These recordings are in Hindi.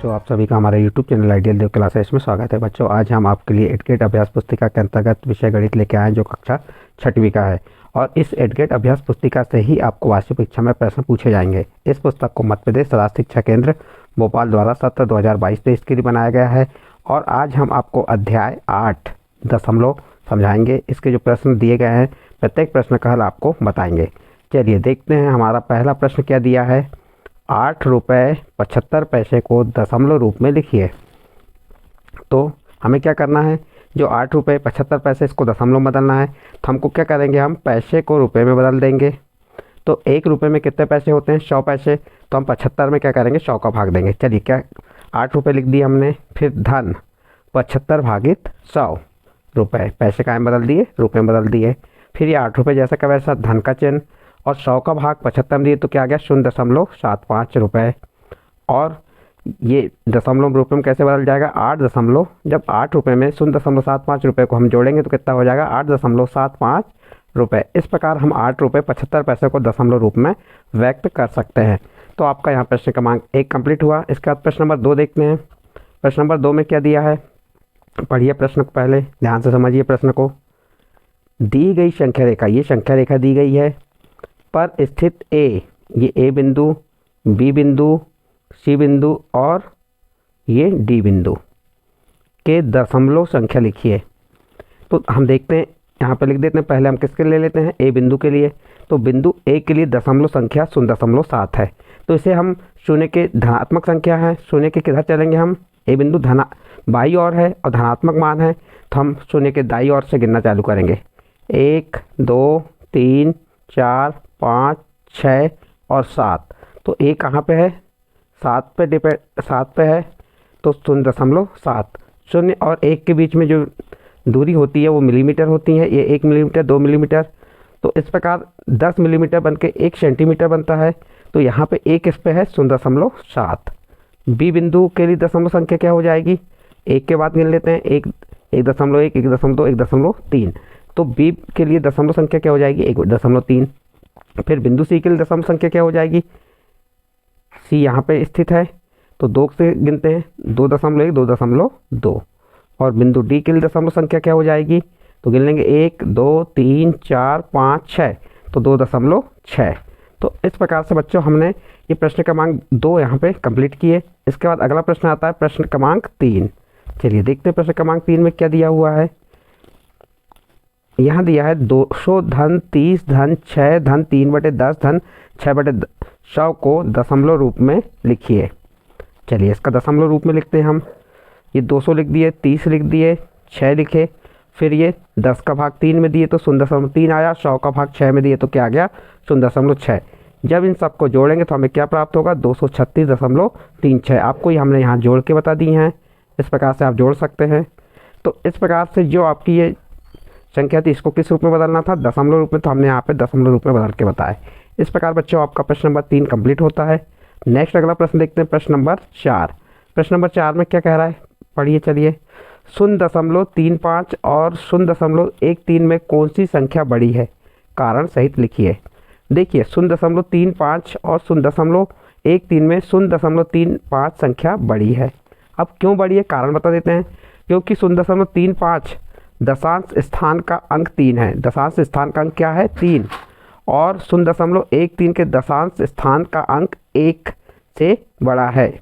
बच्चों, आप सभी का हमारे YouTube चैनल आइडियल देव क्लासेस में स्वागत है। बच्चों, आज हम आपके लिए एडगेट अभ्यास पुस्तिका के अंतर्गत विषय गणित लेके आए हैं, जो कक्षा 6वीं का है। और इस एडगेट अभ्यास पुस्तिका से ही आपको वार्षिक परीक्षा में प्रश्न पूछे जाएंगे। इस पुस्तक को मध्य प्रदेश राष्ट्रीय शिक्षा केंद्र भोपाल द्वारा सत्र 2022-23 के लिए बनाया गया है। और आज हम आपको अध्याय 8 दशमलव समझाएंगे। इसके जो प्रश्न दिए गए हैं, प्रत्येक प्रश्न का हल आपको बताएंगे। चलिए देखते हैं, हमारा पहला प्रश्न क्या दिया है। 8 रुपये 75 पैसे को दशमलव रूप में लिखिए। तो हमें क्या करना है, जो 8 रुपये 75 पैसे इसको दशमलव में बदलना है। तो हमको क्या करेंगे, हम पैसे को रुपए में बदल देंगे। तो 1 रुपये में कितने पैसे होते हैं, 100 पैसे। तो हम 75 में क्या करेंगे, 100 का भाग देंगे। चलिए, क्या 8 रुपये लिख दिए हमने। फिर धन 75 भागित 100 रुपये, पैसे का बदल दिए, रुपये में बदल दिए। फिर ये 8 रुपये जैसा का वैसा धन का चिन्ह, और 100 का भाग 75 में दिए तो क्या आ गया, 0.75 रुपये। और ये दशमलव रुपये में कैसे बदल जाएगा, 8 दशमलव, जब 8 रुपये में 0.75 रुपये को हम जोड़ेंगे तो कितना हो जाएगा, 8.75 रुपये। इस प्रकार हम 8 रुपये 75 पैसे को दशमलव रूप में व्यक्त कर सकते हैं। तो आपका यहाँ प्रश्न क्रमांक 1 कंप्लीट हुआ। इसके बाद प्रश्न नंबर 2 देखते हैं। प्रश्न नंबर 2 में क्या दिया है, पढ़िए प्रश्न को, पहले ध्यान से समझिए प्रश्न को। दी गई संख्या रेखा, ये संख्या रेखा दी गई है, पर स्थित ए, ये ए बिंदु, बी बिंदु, सी बिंदु और ये डी बिंदु के दशमलव संख्या लिखिए। तो हम देखते हैं, यहाँ पे लिख देते हैं। पहले हम किसके ले लेते हैं, ए बिंदु के लिए। तो बिंदु ए के लिए दशमलव संख्या 0.7 है। तो इसे हम शून्य के धनात्मक संख्या है, शून्य के किधर चलेंगे हम, ए बिंदु बाई ओर है और धनात्मक मान है, तो हम शून्य के दाई ओर से गिनना चालू करेंगे। 1 2 3 4 5 6 और 7। तो ए कहाँ पे है, 7 पे है। तो 0.7, 0 और 1 के बीच में जो दूरी होती है वो मिलीमीटर होती है। ये 1 मिलीमीटर, 2 मिलीमीटर। तो इस प्रकार 10 मिलीमीटर बन के 1 सेंटीमीटर बनता है। तो यहाँ पे एक किस पे है, 0.7। बी बिंदु के लिए दशमलव संख्या क्या हो जाएगी, 1 के बाद गिन लेते हैं, 1 1.1 1.2 1.3। तो बी के लिए दशमलव संख्या क्या हो जाएगी, 1.3। फिर बिंदु सी के लिए दशमलव संख्या क्या हो जाएगी, सी यहाँ पे स्थित है तो 2 से गिनते हैं, 2.1 2.2। और बिंदु डी के लिए दशमलव संख्या क्या हो जाएगी, तो गिन लेंगे 1 2 3 4 5 6, तो 2.6। तो इस प्रकार से बच्चों हमने ये प्रश्न क्रमांक 2 यहाँ पे कंप्लीट किए। इसके बाद अगला प्रश्न आता है प्रश्न क्रमांक 3। चलिए देखते हैं प्रश्न क्रमांक 3 में क्या दिया हुआ है। यहाँ दिया है 200 धन 30 धन 6 धन 3/10 धन 6/100 को दशमलव रूप में लिखिए। चलिए इसका दशमलव रूप में लिखते हैं हम। ये 200 लिख दिए, 30 लिख दिए, 6 लिखे। फिर ये 10 का भाग 3 में दिए तो 0.3 आया, 100 का भाग 6 में दिए तो क्या आ गया, 0.6। जब इन सबको जोड़ेंगे तो हमें क्या प्राप्त होगा, 236.36। आपको ये हमने यहाँ जोड़ के बता दी हैं। इस प्रकार से आप जोड़ सकते हैं। तो इस प्रकार से जो आपकी ये संख्या थी, इसको किस रूप में बदलना था, दशमलव रूप में। तो हमने यहाँ पे दशमलव रूप में बदल के बताया। इस प्रकार बच्चों आपका प्रश्न नंबर 3 कंप्लीट होता है। नेक्स्ट अगला प्रश्न देखते हैं, प्रश्न नंबर 4। प्रश्न नंबर 4 में क्या कह रहा है, पढ़िए चलिए। 0.35 और 0.13 में कौन सी संख्या बड़ी है, कारण सहित लिखिए। देखिए 0.35 और 0.13 में 0.35 संख्या बड़ी है। अब क्यों बड़ी है, कारण बता देते हैं। क्योंकि 0.35 दशांश स्थान का अंक 3 है। दशांश स्थान का अंक क्या है, 3। और 0.13 के दशांश स्थान का अंक 1 से बड़ा है।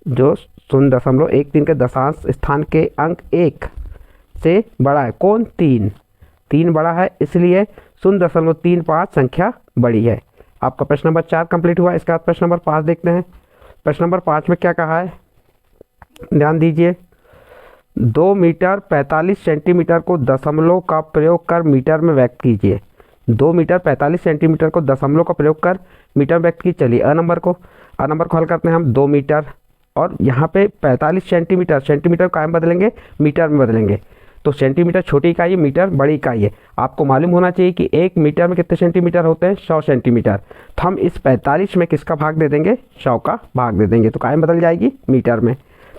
जो 0.13 के दशांश स्थान के अंक 1 से बड़ा है, कौन, 3 बड़ा है, इसलिए 0.35 संख्या बड़ी है। आपका प्रश्न नंबर 4 कंप्लीट हुआ। इसके बाद प्रश्न नंबर 5 देखते हैं। प्रश्न नंबर 5 में क्या कहा है, ध्यान दीजिए। 2 मीटर 45 सेंटीमीटर को दशमलव का प्रयोग कर मीटर में व्यक्त कीजिए। 2 मीटर 45 सेंटीमीटर को दशमलव का प्रयोग कर मीटर में व्यक्त कीजिए। चलिए अ नंबर को हल करते हैं हम। 2 मीटर और यहाँ पे 45 सेंटीमीटर कायम बदलेंगे, मीटर में बदलेंगे। तो सेंटीमीटर छोटी इकाई है, मीटर बड़ी इकाई है। आपको मालूम होना चाहिए कि 1 मीटर में कितने सेंटीमीटर होते हैं, 100 सेंटीमीटर। तो हम इस 45 में किसका भाग दे देंगे, 100 का भाग दे देंगे, तो कायम बदल जाएगी मीटर में।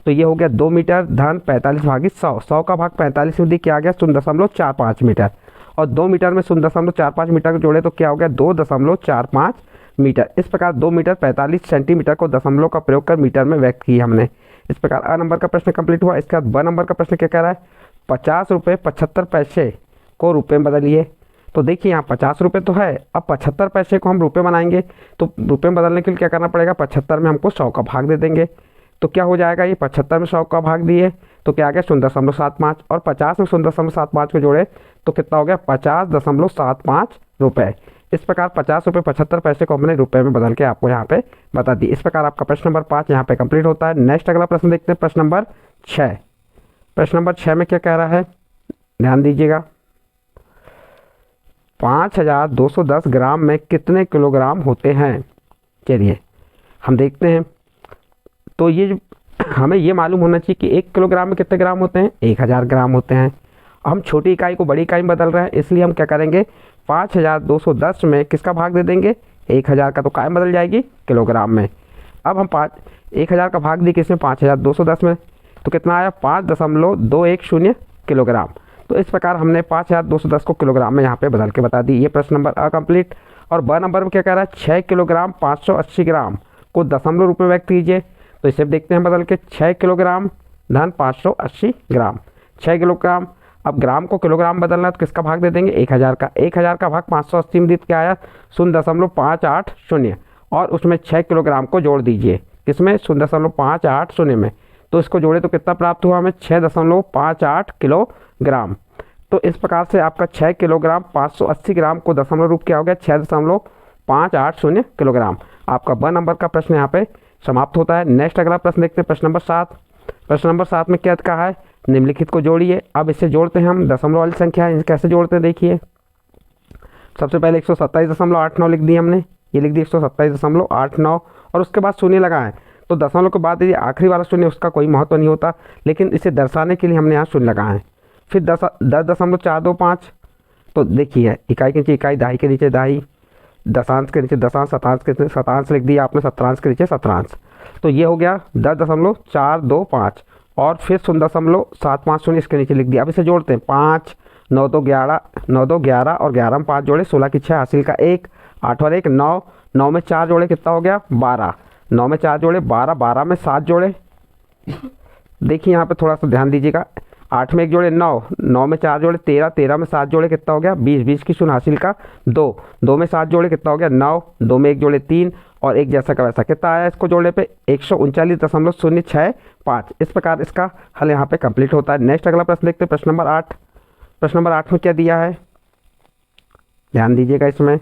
तो ये हो गया 2 मीटर धन 45 भागित 100। 100 का भाग 45 में दी क्या आ गया, 0.45 मीटर। और 2 मीटर में 0.45 मीटर को जोड़े तो क्या हो गया, 2.45 मीटर। इस प्रकार 2 मीटर 45 सेंटीमीटर को दशमलव का प्रयोग कर मीटर में व्यक्त किया हमने। इस प्रकार अ नंबर का प्रश्न कंप्लीट हुआ। इसके बाद ब नंबर का प्रश्न क्या कह रहा है, 50 रुपये 75 पैसे को रुपये में बदलिए। तो देखिए यहाँ 50 रुपये तो है, अब 75 पैसे को हम रुपये बनाएंगे तो रुपये में बदलने के लिए क्या करना पड़ेगा, 75 में हमको 100 का भाग दे देंगे। तो क्या हो जाएगा, ये 75 में 100 का भाग दिए तो क्या आ गया 0.75 और 50 में 0.75 को जोड़े तो कितना हो गया 50.75 रुपये। इस प्रकार 50 रुपये 75 पैसे को हमने रुपये में बदल के आपको यहाँ पे बता दी। इस प्रकार आपका प्रश्न नंबर 5 यहाँ पे कंप्लीट होता है। नेक्स्ट अगला प्रश्न देखते हैं, प्रश्न नंबर 6। प्रश्न नंबर 6 में क्या कह रहा है, ध्यान दीजिएगा, 5210 ग्राम में कितने किलोग्राम होते हैं। चलिए हम देखते हैं। तो ये हमें ये मालूम होना चाहिए कि 1 किलोग्राम में कितने ग्राम होते हैं, 1000 ग्राम होते हैं। हम छोटी इकाई को बड़ी इकाई में बदल रहे हैं, इसलिए हम क्या करेंगे 5210 में किसका भाग दे देंगे, 1000 का, तो काय में बदल जाएगी किलोग्राम में। अब हम 1000 का भाग दिए किसमें, 5210 में, तो कितना आया 5.210 किलोग्राम। तो इस प्रकार हमने 5210 को किलोग्राम में यहाँ पे बदल के बता दी। ये प्रश्न नंबर अ कंप्लीट। और ब नंबर में क्या कह रहा है, 6 किलोग्राम 580 ग्राम को दशमलव रूप में व्यक्त कीजिए। तो इसे देखते हैं बदल के, 6 किलोग्राम धन 580 ग्राम, 6 किलोग्राम। अब ग्राम को किलोग्राम बदलना है तो किसका भाग दे देंगे, 1000 का। 1000 का भाग 580 में क्या आया 0.580 और उसमें 6 किलोग्राम को जोड़ दीजिए किसमें, 0.580 में। तो इसको जोड़े तो कितना प्राप्त हुआ हमें, 6.58 किलोग्राम। तो इस प्रकार से आपका 6 किलोग्राम 580 ग्राम को दशमलव रूप क्या हो गया, 6.580 किलोग्राम। आपका ब नंबर का प्रश्न यहाँ पे समाप्त होता है। नेक्स्ट अगला प्रश्न देखते हैं, प्रश्न नंबर 7। प्रश्न नंबर 7 में क्या कहा है, निम्नलिखित को जोड़िए। अब इससे जोड़ते हैं हम दशमलव वाली संख्या, इसे कैसे जोड़ते हैं देखिए। सबसे पहले 127.89 लिख दी हमने, ये लिख दी 127.89 और उसके बाद शून्य लगाएं। तो दशमलव के बाद ये आखिरी वाला शून्य उसका कोई महत्व नहीं होता, लेकिन इसे दर्शाने के लिए हमने यहाँ शून्य लगाए। फिर 10.425, तो देखिए इकाई के नीचे इकाई, दहाई के नीचे दहाई, दशांश के नीचे दशांश, शतांश के नीचे शतांश लिख दिया आपने, शतरांश के नीचे शतरांश। तो ये हो गया 10.425 और फिर 0.750 इसके नीचे लिख दिया। अब इसे जोड़ते हैं, 5 9 2 11, 9 2 11 और 11 में 5 जोड़े 16 की 6 हासिल का 1, 8 और 1 9, 9 में 4 जोड़े कितना हो गया 12, 9 में 4 जोड़े 12, 12 में 7 जोड़े, देखिए यहाँ पे थोड़ा सा ध्यान दीजिएगा, 8 में 1 जोड़े 9, 9 में 4 जोड़े 13, 13 में 7 जोड़े कितना हो गया 20, 20 की शून्य हासिल का 2, 2 में 7 जोड़े कितना हो गया 9, 2 में 1 जोड़े 3 और एक जैसा का वैसा कितना आया इसको जोड़ने पे 139.065। इस प्रकार इसका हल यहाँ पे कंप्लीट होता है। नेक्स्ट अगला प्रश्न देखते हैं, प्रश्न नंबर 8। प्रश्न नंबर 8 में क्या दिया है, ध्यान दीजिएगा, इसमें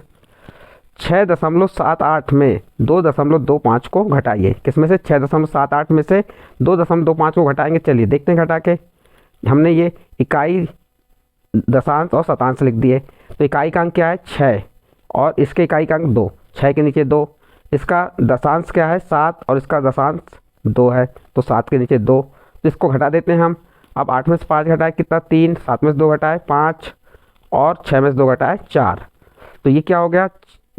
6.78 में 2.25 को घटाइए। किसमें से, 6.78 में से 2.25 को घटाएंगे। चलिए देखते हैं घटा के। हमने ये इकाई दशांश और शतांश लिख दिए। तो इकाई का अंक क्या है 6 और इसके इकाई का अंक 2, 6 के नीचे 2, इसका दशांश क्या है 7 और इसका दशांश 2 है, तो 7 के नीचे 2, तो इसको घटा देते हैं हम। अब 8 में से 5 घटाए कितना 3, 7 में से 2 घटाए 5 और 6 में से 2 घटाए 4, तो ये क्या हो गया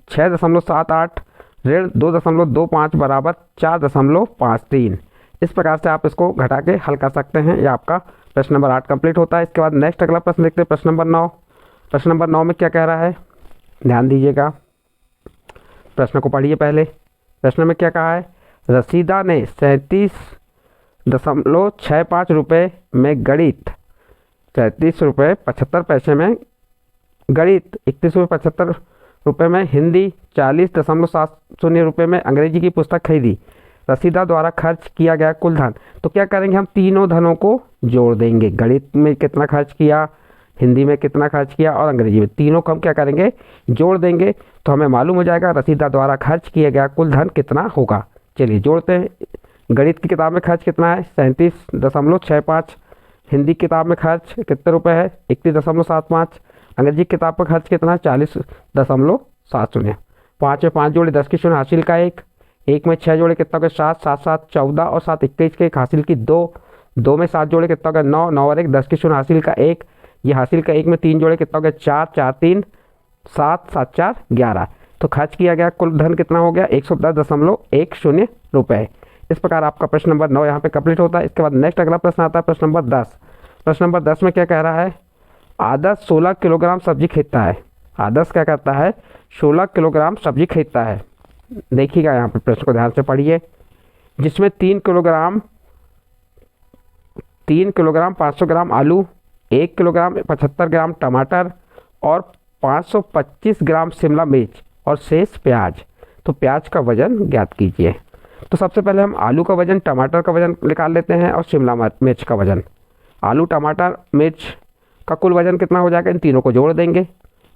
6.78 ऋण 2.25 बराबर 4.53। इस प्रकार से आप इसको घटा के हल कर सकते हैं। यह आपका प्रश्न नंबर 8 कंप्लीट होता है। इसके बाद नेक्स्ट अगला प्रश्न देखते हैं, प्रश्न नंबर 9। प्रश्न नंबर 9 में क्या कह रहा है, ध्यान दीजिएगा, प्रश्न को पढ़िए पहले। प्रश्न में क्या कहा है, रसीदा ने 37.65 रुपये में गणित, 37 रुपये 75 पैसे में गणित, 31 रुपये 75 रुपये में हिंदी, 40.70 रुपये में अंग्रेजी की पुस्तक खरीदी। रसीदा द्वारा खर्च किया गया कुल धन, तो क्या करेंगे हम तीनों धनों को जोड़ देंगे। गणित में कितना खर्च किया, हिंदी में कितना खर्च किया और अंग्रेजी में, तीनों को हम क्या करेंगे जोड़ देंगे। तो हमें मालूम हो जाएगा रसीदा द्वारा खर्च किया गया कुल धन कितना होगा। चलिए जोड़ते हैं। गणित की किताब में खर्च कितना है 37.65, हिंदी किताब में खर्च कितने रुपए है 31.75, अंग्रेजी किताब पर खर्च कितना है 40.70। 5 में 5 जोड़े 10 की शून्य हासिल का 1, 1 में 6 जोड़े कितना हो गया 7, 7 7 14 और 7 21 के 1 हासिल की 2, 2 में 7 जोड़े कितना हो गया 9, 9 और 1 10 की शून्य हासिल का 1, ये हासिल का 1 में 3 जोड़े कितना हो गया 4, 4 3 7 7 4 11। तो खर्च किया गया कुल धन कितना हो गया 110.10 रुपये। इस प्रकार आपका प्रश्न नंबर 9 यहाँ पे कंप्लीट होता है। इसके बाद नेक्स्ट अगला प्रश्न आता है प्रश्न नंबर 10। प्रश्न नंबर 10 में क्या कह रहा है, आदर्श 16 किलोग्राम सब्जी खरीदता है। आदर्श क्या करता है 16 किलोग्राम सब्जी खरीदता है। देखिएगा यहाँ पे प्रश्न को ध्यान से पढ़िए, जिसमें 3 किलोग्राम 500 ग्राम आलू, 1 किलोग्राम 75 ग्राम टमाटर और 525 ग्राम शिमला मिर्च और शेष प्याज। तो प्याज का वजन ज्ञात कीजिए। तो सबसे पहले हम आलू का वजन, टमाटर का वजन निकाल लेते हैं और शिमला मिर्च का वजन। आलू, टमाटर, मिर्च का कुल वजन कितना हो जाएगा, इन तीनों को जोड़ देंगे।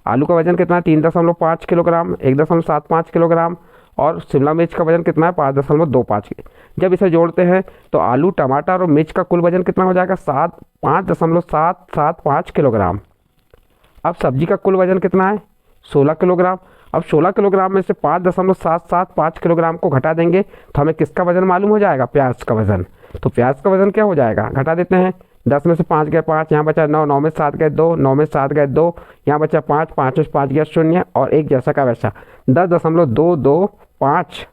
आलू का वजन कितना है, 3.5 किलोग्राम, 1.75 किलोग्राम और शिमला मिर्च का वजन कितना है, 5.25। जब इसे जोड़ते हैं तो आलू, टमाटर और मिर्च का कुल वजन कितना हो जाएगा, 5.775 किलोग्राम। अब सब्जी का कुल वजन कितना है, 16 किलोग्राम। अब 16 किलोग्राम में से 5.775 किलोग्राम को घटा देंगे तो हमें किसका वजन मालूम हो जाएगा, प्याज का वजन। तो प्याज का वजन क्या हो जाएगा, घटा देते हैं। 10 में से 5 गए 5, यहाँ बचा 9, 9 में 7 गए 2, 9 में 7 गए 2, यहाँ बचा 5, 5 में 5 गया 0 और 1 जैसा का वैसा 10.225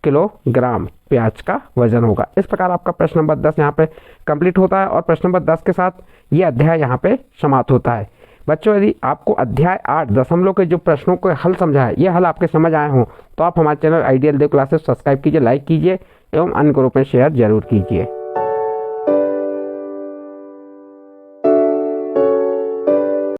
किलोग्राम प्याज का वजन होगा। इस प्रकार आपका प्रश्न नंबर 10 यहाँ पे कंप्लीट होता है और प्रश्न नंबर 10 के साथ ये अध्याय यहाँ पे समाप्त होता है। बच्चों, यदि आपको अध्याय 8 दशमलव के जो प्रश्नों को हल समझा है, ये हल आपके समझ आए हों तो आप हमारे चैनल आइडियल देव क्लासेस सब्सक्राइब कीजिए, लाइक कीजिए एवं अन्य ग्रुप में शेयर जरूर कीजिए।